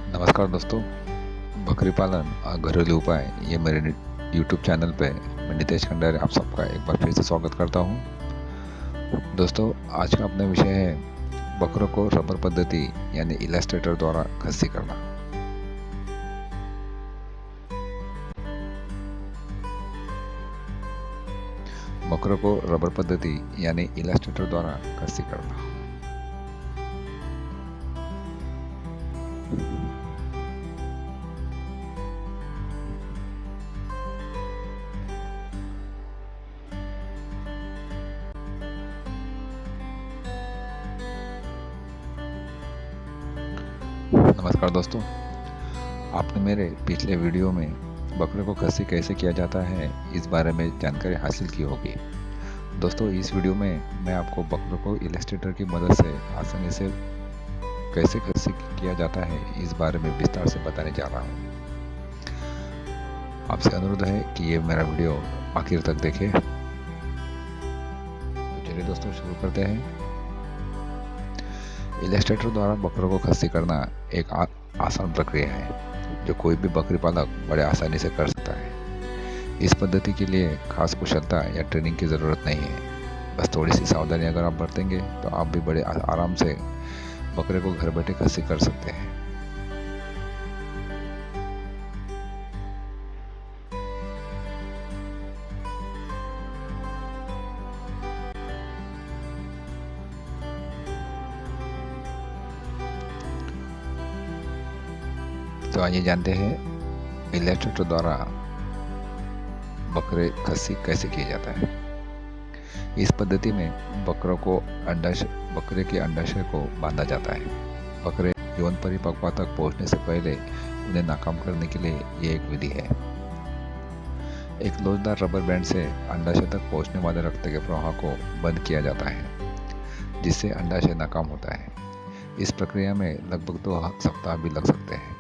नमस्कार दोस्तों, बकरी पालन और घरेलू उपाय ये मेरे यूट्यूब चैनल पे मैं नितेश खंडारे आप सबका एक बार फिर से स्वागत करता हूँ। दोस्तों, आज का अपना विषय है बकरों को रबर पद्धति यानी इलास्ट्रेटर द्वारा खस्सी करना। बकरों को रबर पद्धति यानी इलास्ट्रेटर द्वारा खस्सी करना। नमस्कार दोस्तों, आपने मेरे पिछले वीडियो में बकरे को खस्सी कैसे किया जाता है इस बारे में जानकारी हासिल की होगी। दोस्तों, इस वीडियो में मैं आपको बकरों को इलास्ट्रेटर की मदद से आसानी से कैसे खस्सी किया जाता है इस बारे में विस्तार से बताने जा रहा हूँ। आपसे अनुरोध है कि ये मेरा वीडियो आखिर तक देखें। तो चलिए दोस्तों, शुरू करते हैं। इलास्ट्रेटर द्वारा बकरों को खस्सी करना एक आसान प्रक्रिया है जो कोई भी बकरी पालक बड़े आसानी से कर सकता है। इस पद्धति के लिए खास कुशलता या ट्रेनिंग की ज़रूरत नहीं है। बस थोड़ी सी सावधानी अगर आप बरतेंगे तो आप भी बड़े आराम से बकरे को घर बैठे खस्सी कर सकते हैं। तो आइए जानते हैं इलास्ट्रेटर द्वारा बकरे खस्सी कैसे किया जाता है। इस पद्धति में बकरे के अंडाशय को बांधा जाता है। बकरे यौन परिपक्वता तक पहुंचने से पहले उन्हें नाकाम करने के लिए ये एक विधि है। एक लोचदार रबर बैंड से अंडाशय तक पहुंचने वाले रक्त के प्रवाह को बंद किया जाता है, जिससे अंडाशय नाकाम होता है। इस प्रक्रिया में लगभग 2 सप्ताह भी लग सकते हैं।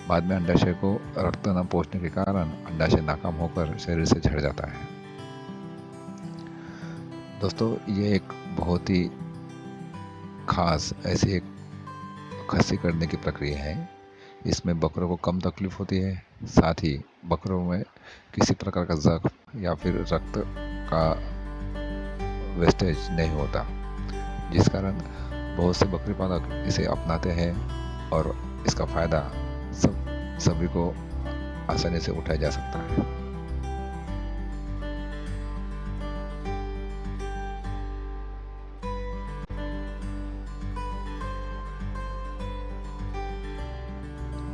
बाद में अंडाशय को रक्त न पहुंचने के कारण अंडाशय नाकाम होकर शरीर से झड़ जाता है। दोस्तों, ये एक बहुत ही खास ऐसी एक खस्सी करने की प्रक्रिया है। इसमें बकरों को कम तकलीफ होती है, साथ ही बकरों में किसी प्रकार का जख्म या फिर रक्त का वेस्टेज नहीं होता, जिस कारण बहुत से बकरी पालक इसे अपनाते हैं और इसका फायदा सभी को आसानी से उठाया जा सकता है।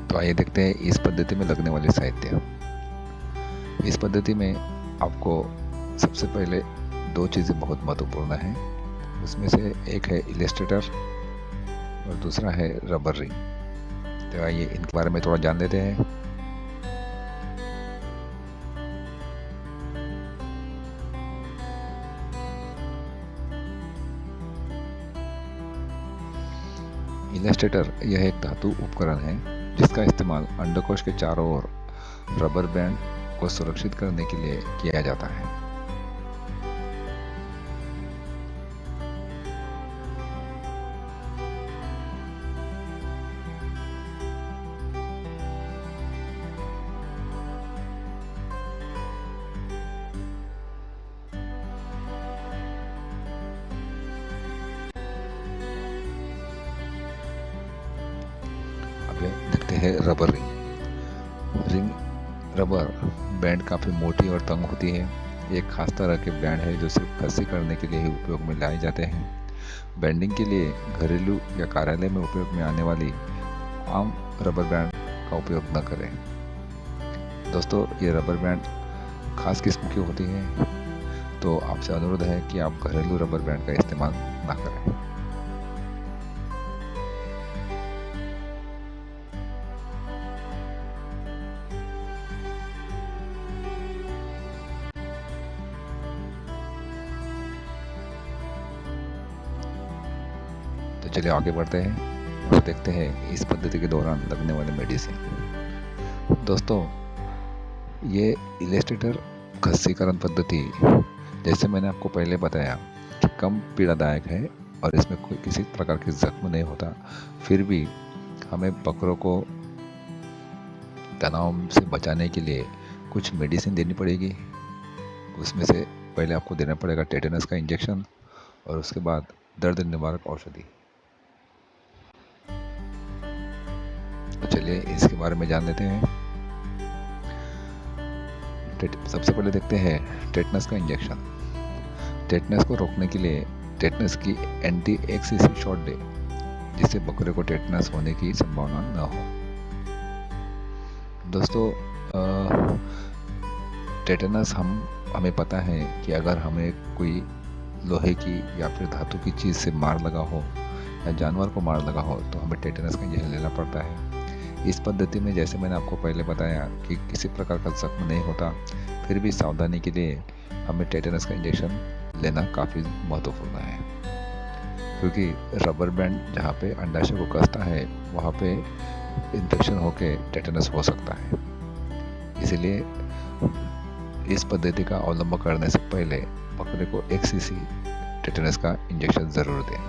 तो आइए देखते हैं इस पद्धति में लगने वाले साहित्य। इस पद्धति में आपको सबसे पहले 2 चीज़ें बहुत महत्वपूर्ण हैं। उसमें से एक है इलास्ट्रेटर और दूसरा है रबर रिंग। तो आइए इनके बारे में थोड़ा जान लेते हैं। इलास्ट्रेटर यह एक धातु उपकरण है जिसका इस्तेमाल अंडकोश के चारों ओर रबर बैंड को सुरक्षित करने के लिए किया जाता है। अब देखते हैं रबर रिंग। रबर बैंड काफ़ी मोटी और तंग होती है। एक खास तरह के बैंड है जो सिर्फ खस्सी करने के लिए ही उपयोग में लाए जाते हैं। बैंडिंग के लिए घरेलू या कार्यालय में उपयोग में आने वाली आम रबर बैंड का उपयोग न करें। दोस्तों, ये रबर बैंड खास किस्म की होती है, तो आपसे अनुरोध है कि आप घरेलू रबर बैंड का इस्तेमाल ना करें। तो चलिए आगे बढ़ते हैं और देखते हैं इस पद्धति के दौरान लगने वाले मेडिसिन। दोस्तों, ये इलास्ट्रेटर खस्सीकरण पद्धति, जैसे मैंने आपको पहले बताया, कि कम पीड़ादायक है और इसमें कोई किसी प्रकार की जख्म नहीं होता। फिर भी हमें बकरों को तनाव से बचाने के लिए कुछ मेडिसिन देनी पड़ेगी। उसमें से पहले आपको देना पड़ेगा टेटेनस का इंजेक्शन और उसके बाद दर्द निवारक औषधि। तो चलिए इसके बारे में जान लेते हैं। सबसे पहले देखते हैं टेटनस का इंजेक्शन। टेटनस को रोकने के लिए टेटनस की एंटी एक्सीसी शॉट दे, जिससे बकरे को टेटनस होने की संभावना न हो। दोस्तों, टेटनस हमें पता है कि अगर हमें कोई लोहे की या फिर धातु की चीज़ से मार लगा हो या जानवर को मार लगा हो तो हमें टेटनस का इंजेक्शन लेना पड़ता है। इस पद्धति में जैसे मैंने आपको पहले बताया कि किसी प्रकार का जख्म नहीं होता, फिर भी सावधानी के लिए हमें टेटनस का इंजेक्शन लेना काफ़ी महत्वपूर्ण है, क्योंकि रबर बैंड जहाँ पे अंडाशय को कसता है वहाँ पे इन्फेक्शन होके टेटनस हो सकता है। इसलिए इस पद्धति का अवलंबन करने से पहले बकरे को 1 सीसी टेटनस का इंजेक्शन जरूर दें।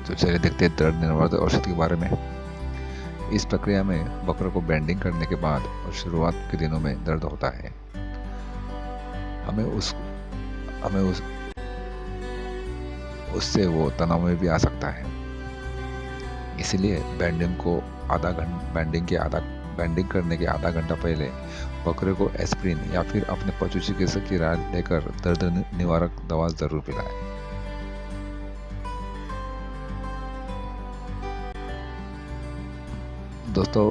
तो चलिए देखते हैं दर्द निवारक औषधि के बारे में। इस प्रक्रिया में बकरों को बैंडिंग करने के बाद और शुरुआत के दिनों में दर्द होता है। हमें उससे वो तनाव में भी आ सकता है। इसलिए बैंडिंग करने के आधा घंटा पहले बकरे को एस्प्रिन या फिर अपने पशु चिकित्सक की राय लेकर दर्द निवारक दवा जरूर पिलाएं। दोस्तों,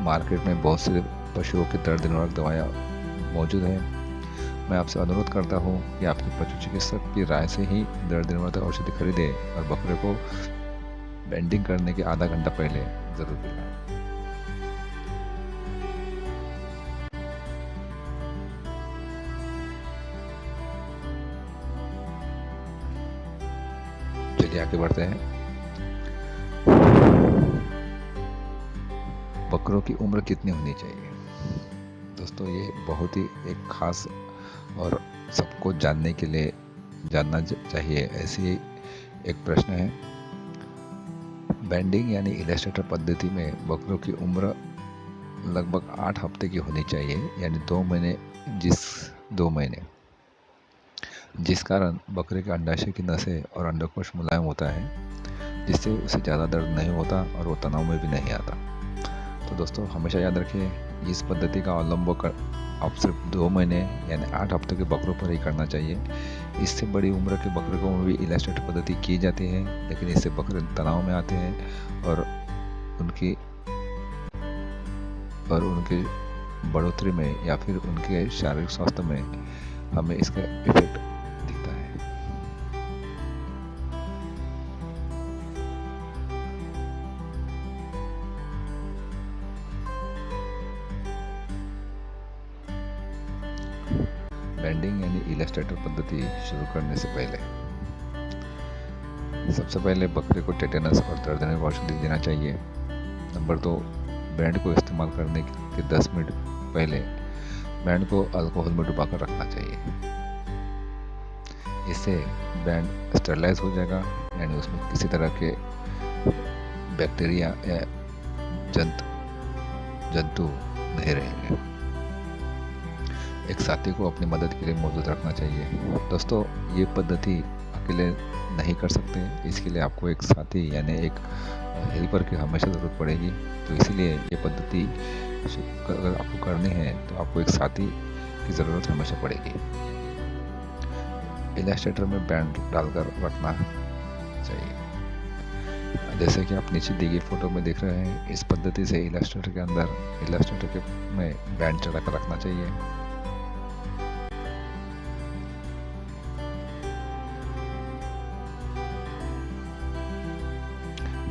मार्केट में बहुत से पशुओं की दर्द निवारक दवाएं मौजूद हैं। मैं आपसे अनुरोध करता हूं कि आपके पशु चिकित्सक की राय से ही दर्द निवारक औषधि खरीदें और बकरे को बैंडिंग करने के आधा घंटा पहले जरूर पिलाएं। चलिए आगे बढ़ते हैं। बकरों की उम्र कितनी होनी चाहिए? दोस्तों, ये बहुत ही एक खास और सबको जानना चाहिए ऐसी एक प्रश्न है। बैंडिंग यानी इलस्ट्रेटर पद्धति में बकरों की उम्र लगभग 8 हफ्ते की होनी चाहिए, यानी 2 महीने, जिस कारण बकरे के अंडाशय की नसें और अंडकोश मुलायम होता है, जिससे उसे ज़्यादा दर्द नहीं होता और वो तनाव में भी नहीं आता। तो दोस्तों, हमेशा याद रखिए, इस पद्धति का अवलंबन आप सिर्फ 2 महीने यानी 8 हफ्ते के बकरों पर ही करना चाहिए। इससे बड़ी उम्र के बकरों में भी इलस्ट्रेटर पद्धति की जाती है, लेकिन इससे बकरे तनाव में आते हैं और उनकी बढ़ोतरी में या फिर उनके शारीरिक स्वास्थ्य में हमें इसका इफेक्ट दिखता है। बैंडिंग यानी इलस्ट्रेटर पद्धति शुरू करने से पहले सबसे पहले बकरे को टेटेनस और दर्द निवारक औषधि देना चाहिए। नंबर 2, बैंड को इस्तेमाल करने के 10 मिनट पहले बैंड को अल्कोहल में डुबाकर रखना चाहिए। इससे बैंड स्टरलाइज हो जाएगा, यानी उसमें किसी तरह के बैक्टीरिया या जंतु नहीं रहेंगे। एक साथी को अपनी मदद के लिए मौजूद रखना चाहिए। दोस्तों, ये पद्धति अकेले नहीं कर सकते, इसके लिए आपको एक साथी यानी एक हेल्पर की हमेशा ज़रूरत पड़ेगी। तो इसीलिए ये पद्धति अगर आपको करनी है तो आपको एक साथी की ज़रूरत हमेशा पड़ेगी। इलस्ट्रेटर में बैंड डालकर रखना चाहिए। जैसे कि आप नीचे दी गई फोटो में देख रहे हैं, इस पद्धति से इलस्ट्रेटर में बैंड चढ़ाकर रखना चाहिए।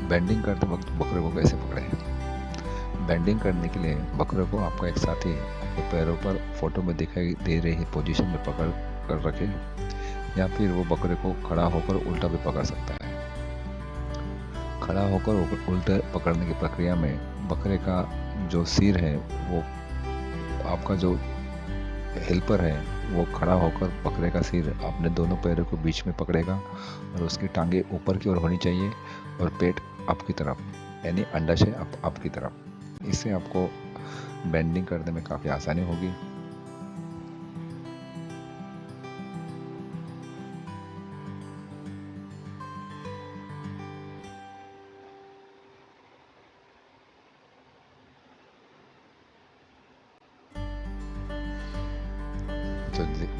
बैंडिंग करते वक्त बकरे को कैसे पकड़ें? बैंडिंग करने के लिए बकरे को आपका एक साथी अपने पैरों पर फोटो में दिखाई दे रही पोजीशन में पकड़ कर रखे, या फिर वो बकरे को खड़ा होकर उल्टा भी पकड़ सकता है। खड़ा होकर उल्टे पकड़ने की प्रक्रिया में बकरे का जो सिर है वो आपका जो हेल्पर है वो खड़ा होकर बकरे का सिर अपने दोनों पैरों को बीच में पकड़ेगा और उसकी टांगे ऊपर की ओर होनी चाहिए और पेट आपकी तरफ, यानी अंडाशय आपकी तरफ। इससे आपको बेंडिंग करने में काफ़ी आसानी होगी।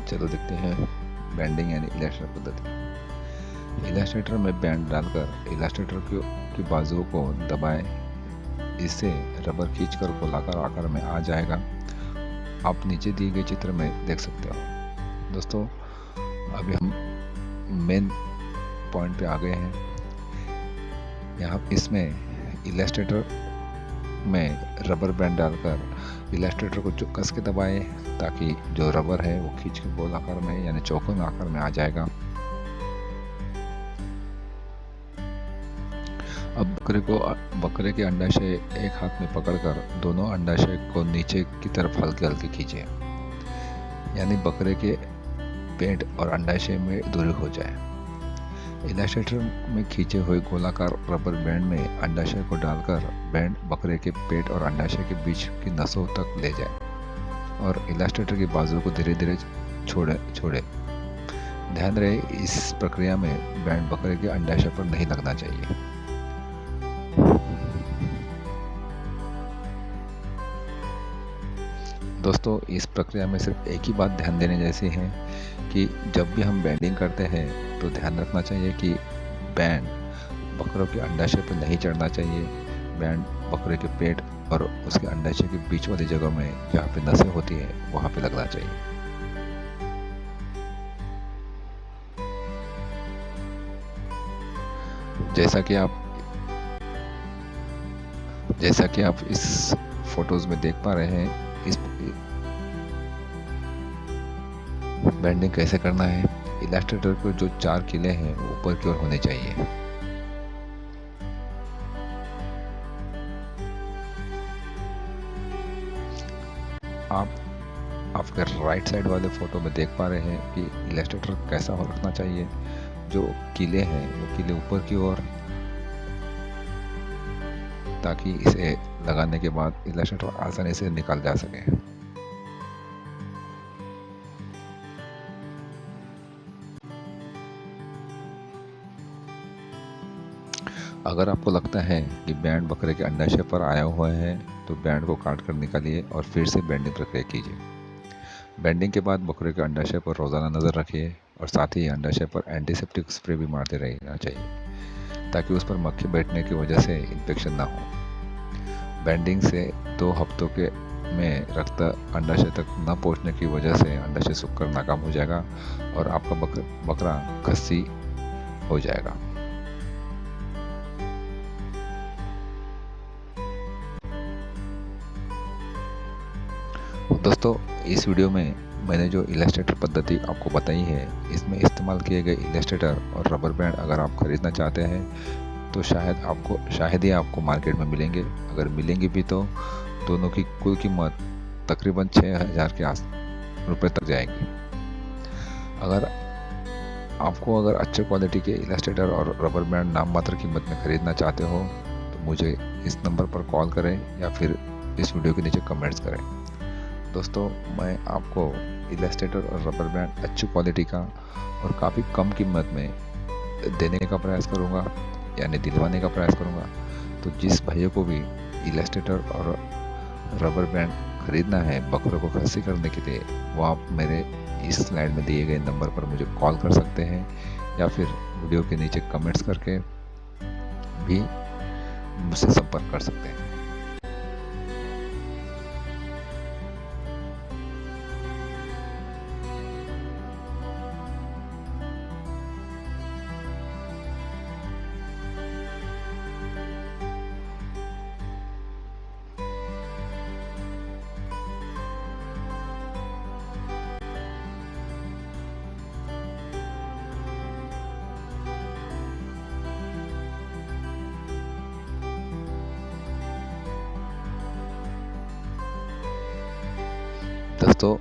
चलो देखते हैं बैंडिंग यानी इलास्ट्रेटर पद्धति। इलास्ट्रेटर में बैंड डालकर इलास्ट्रेटर की बाजुओं को दबाएं, इससे रबर खींचकर गोलाकार आकार में आ जाएगा। आप नीचे दिए गए चित्र में देख सकते हो। दोस्तों अभी हम मेन पॉइंट पे आ गए हैं। यहाँ इसमें इलास्ट्रेटर में रबर बैंड डालकर इलास्ट्रेटर को जो कस के दबाए ताकि जो रबर है वो खींच के गोल आकार में यानी चौकोर आकार में आ जाएगा। अब बकरे के अंडाशय एक हाथ में पकड़कर दोनों अंडाशय को नीचे की तरफ हल्के हल्के खींचे, यानी बकरे के पेट और अंडाशय में दूरी हो जाए। इलास्ट्रेटर में खींचे हुए गोलाकार रबर बैंड में अंडाशय को डालकर बैंड बकरे के पेट और अंडाशय के बीच की नसों तक ले जाए और इलास्ट्रेटर की बाजू को धीरे धीरे छोड़े। ध्यान रहे इस प्रक्रिया में बैंड बकरे के अंडाशय पर नहीं लगना चाहिए। दोस्तों इस प्रक्रिया में सिर्फ एक ही बात ध्यान देने जैसी है कि जब भी हम बैंडिंग करते हैं तो ध्यान रखना चाहिए कि बैंड बकरों के अंडाशय पर नहीं चढ़ना चाहिए। बैंड बकरे के पेट और उसके अंडाशय के बीच वाली जगह में जहाँ पे नसें होती है वहाँ पे लगना चाहिए। जैसा कि आप इस फोटोज में देख पा रहे हैं, इस बैंडिंग कैसे करना है। इलास्ट्रेटर को जो 4 किले हैं वो ऊपर की ओर होने चाहिए। आप आपके राइट साइड वाले फोटो में देख पा रहे हैं कि इलास्ट्रेटर कैसा हो रखना चाहिए। जो किले हैं वो किले ऊपर की ओर, ताकि इसे लगाने के बाद इलास्ट्रेटर आसानी से निकाल जा सके। अगर आपको लगता है कि बैंड बकरे के अंडाशय पर आया हुआ है तो बैंड को काट कर निकालिए और फिर से बैंडिंग प्रक्रिया कीजिए। बैंडिंग के बाद बकरे के अंडाशय पर रोज़ाना नज़र रखिए और साथ ही अंडाशय पर एंटीसेप्टिक स्प्रे भी मारते रहना चाहिए ताकि उस पर मक्खी बैठने की वजह से इन्फेक्शन ना हो। बैंडिंग से 2 हफ्तों में रक्त अंडाशय तक न पहुंचने की वजह से अंडाशय सूखकर नाकाम हो जाएगा और आपका बकरा खस्सी हो जाएगा। दोस्तों इस वीडियो में मैंने जो इलास्ट्रेटर पद्धति आपको बताई है, इसमें इस्तेमाल किए गए इलास्ट्रेटर और रबर बैंड अगर आप खरीदना चाहते हैं तो शायद ही आपको मार्केट में मिलेंगे। अगर मिलेंगे भी तो दोनों की कुल कीमत तकरीबन 6,000 के रुपए तक जाएगी। अगर अच्छे क्वालिटी के इलास्ट्रेटर और रबर बैंड नाम मात्र कीमत में खरीदना चाहते हो तो मुझे इस नंबर पर कॉल करें या फिर इस वीडियो के नीचे कमेंट्स करें। दोस्तों मैं आपको इलास्ट्रेटर और रबर बैंड अच्छी क्वालिटी का और काफ़ी कम कीमत में देने का प्रयास करूँगा, यानी दिलवाने का प्रयास करूँगा। तो जिस भाइयों को भी इलास्ट्रेटर और रबर बैंड खरीदना है बकरों को खस्सी करने के लिए, वो आप मेरे इस स्लाइड में दिए गए नंबर पर मुझे कॉल कर सकते हैं या फिर वीडियो के नीचे कमेंट्स करके भी मुझसे संपर्क कर सकते हैं। दोस्तों